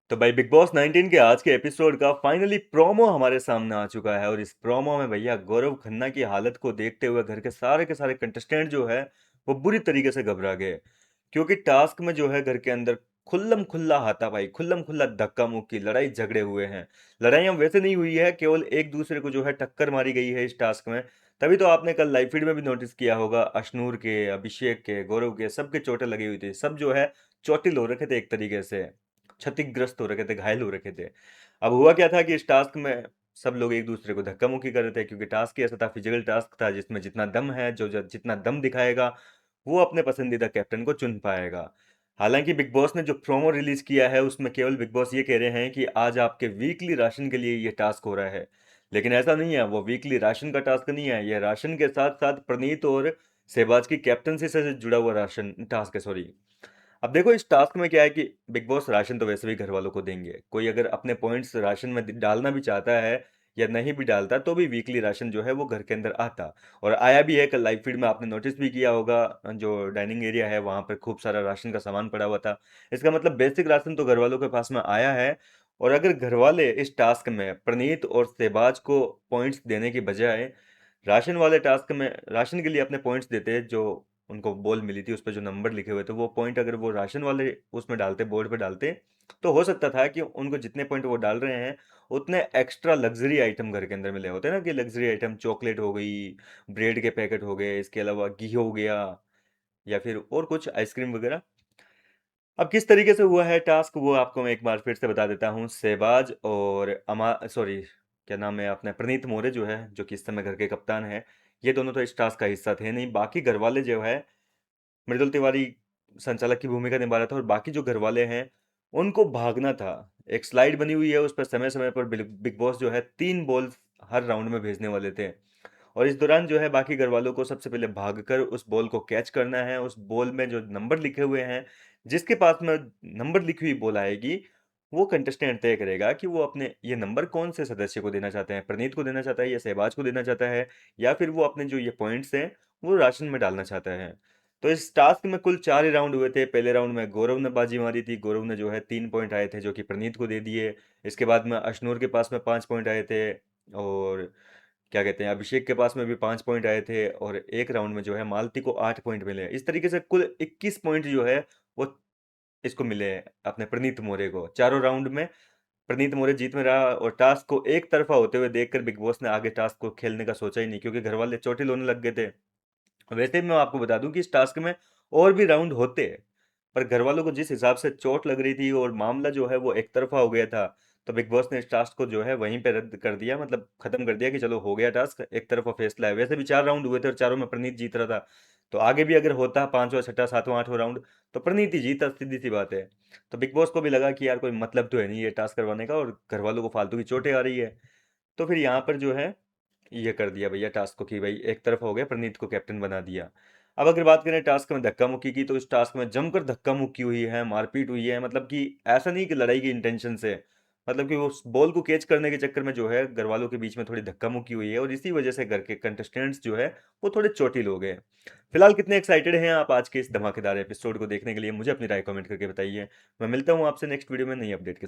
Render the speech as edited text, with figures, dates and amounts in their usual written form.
तो भाई big boss 19 के आज के एपिसोड का फाइनली प्रोमो हमारे सामने आ चुका है। और इस प्रोमो में भैया गौरव खन्ना की हालत को देखते हुए घर के सारे कंटेस्टेंट जो है वो बुरी तरीके से घबरा गए। क्योंकि टास्क में जो है घर के अंदर खुल्लम खुल्ला हाथापाई, खुल्लम खुल्ला धक्का मुक्की, लड़ाई झगड़े हुए हैं। लड़ाइयाँ वैसे नहीं हुई है, केवल एक दूसरे को जो है टक्कर मारी गई है इस टास्क में। तभी तो आपने कल लाइव फीड में भी नोटिस किया होगा, अशनूर के, अभिषेक के, गौरव के, सबके चोटें लगी हुई थी। सब जो है चोटिल हो रखे थे, एक तरीके से क्षतिग्रस्त हो रखे थे, घायल हो रखे थे। अब हुआ क्या था कि इस टास्क में सब लोग एक दूसरे को धक्का मुक्की कर रहे थे, क्योंकि टास्क ही ऐसा था, फिजिकल टास्क था, जिसमें जितना दम है, जितना दम दिखाएगा वो अपने पसंदीदा कैप्टन को चुन पाएगा। हालांकि बिग बॉस ने जो प्रोमो रिलीज किया है उसमें केवल बिग बॉस ये कह रहे हैं कि आज आपके वीकली राशन के लिए ये टास्क हो रहा है। लेकिन ऐसा नहीं है, वो वीकली राशन का टास्क नहीं है, ये राशन के साथ साथ प्रणीत और सहबाज की कैप्टनसी से जुड़ा हुआ राशन टास्क है, सॉरी। अब देखो, इस टास्क में क्या है कि बिग बॉस राशन तो वैसे भी घर वालों को देंगे। कोई अगर अपने पॉइंट्स राशन में डालना भी चाहता है या नहीं भी डालता, तो भी वीकली राशन जो है वो घर के अंदर आता और आया भी है। कल लाइव फीड में आपने नोटिस भी किया होगा, जो डाइनिंग एरिया है वहां पर खूब सारा राशन का सामान पड़ा हुआ था। इसका मतलब बेसिक राशन तो घर वालों के पास में आया है। और अगर घर वाले इस टास्क में प्रणीत और सहबाज को पॉइंट्स देने की बजाय राशन वाले टास्क में राशन के लिए अपने पॉइंट्स देते, जो उनको बॉल मिली थी उस पर जो नंबर लिखे हुए थे, वो पॉइंट अगर वो राशन वाले उसमें डालते, बोर्ड पे डालते, तो हो सकता था कि उनको जितने पॉइंट वो डाल रहे हैं उतने एक्स्ट्रा लग्जरी आइटम घर के अंदर मिले होते ना, कि लग्जरी आइटम चॉकलेट हो गई, ब्रेड के पैकेट हो गए, इसके अलावा घी हो गया, या फिर और कुछ आइसक्रीम वगैरह। अब किस तरीके से हुआ है टास्क, वो आपको मैं एक बार फिर से बता देता हूँ। सहबाज और अमा सॉरी, क्या नाम है अपने, प्रणीत मोरे जो है, जो कि इस समय घर के कप्तान है, ये दोनों तो इस टास्क का हिस्सा थे नहीं। बाकी घर वाले जो है, मृदुल तिवारी संचालक की भूमिका निभा रहा था, और बाकी जो घर वाले हैं उनको भागना था। एक स्लाइड बनी हुई है, उस पर समय समय पर बिग बॉस जो है 3 बॉल हर राउंड में भेजने वाले थे। और इस दौरान जो है बाकी घर वालों को सबसे पहले भागकर उस बॉल को कैच करना है। उस बॉल में जो नंबर लिखे हुए हैं, जिसके पास में नंबर लिखी हुई बॉल आएगी, वो कंटेस्टेंट तय करेगा कि वो अपने ये नंबर कौन से सदस्य को देना चाहते हैं, प्रणीत को देना चाहता है या सहबाज को देना चाहता है, या फिर वो अपने जो ये पॉइंट्स हैं वो राशन में डालना चाहता है। तो इस टास्क में कुल 4 ही राउंड हुए थे। पहले राउंड में गौरव ने बाजी मारी थी, गौरव ने जो है 3 पॉइंट आए थे जो कि प्रणीत को दे दिए। इसके बाद में अशनूर के पास में 5 पॉइंट आए थे, और क्या कहते हैं, अभिषेक के पास में भी 5 पॉइंट आए थे, और एक राउंड में जो है मालती को 8 पॉइंट मिले। इस तरीके से कुल 21 पॉइंट जो है वो इसको मिले हैं, अपने प्रणीत मोरे को। चारों राउंड में प्रणीत मोरे जीत में रहा, और टास्क को एक तरफा होते हुए देखकर बिग बॉस ने आगे टास्क को खेलने का सोचा ही नहीं, क्योंकि घर वाले चोटिल होने लग गए थे। वैसे मैं आपको बता दूं कि इस टास्क में और भी राउंड होते, पर घर वालों को जिस हिसाब से चोट लग रही थी और मामला जो है वो एक तरफा हो गया था, तो बिग बॉस ने इस टास्क को जो है वहीं पे रद्द कर दिया, मतलब खत्म कर दिया कि चलो हो गया टास्क, एक तरफा फैसला है। वैसे भी 4 राउंड हुए थे और चारों में प्रणीत जीत रहा था, तो आगे भी अगर होता पांचवा छठा सातवां आठवां राउंड, तो प्रणीत ही जीता, सीधी सी बात है। तो बिग बॉस को भी लगा कि यार कोई मतलब तो है नहीं ये टास्क करवाने का, और घर वालों को फालतू की चोटें आ रही है। तो फिर यहाँ पर जो है ये कर दिया भैया टास्क को, कि भाई एक तरफ हो गया, प्रणीत को कैप्टन बना दिया। अब अगर बात करें टास्क में धक्का मुक्की की, तो इस टास्क में जमकर धक्का मुक्की हुई है, मारपीट हुई है। मतलब कि ऐसा नहीं कि लड़ाई की इंटेंशन से, मतलब कि वो बॉल को कैच करने के चक्कर में जो है घर वालों के बीच में थोड़ी धक्का मुक्की हुई है, और इसी वजह से घर के कंटेस्टेंट्स जो है वो थोड़े चोटिल हो गए। फिलहाल कितने एक्साइटेड हैं आप आज के इस धमाकेदार एपिसोड को देखने के लिए, मुझे अपनी राय कमेंट करके बताइए। मैं मिलता हूँ आपसे नेक्स्ट वीडियो में नई अपडेट के साथ।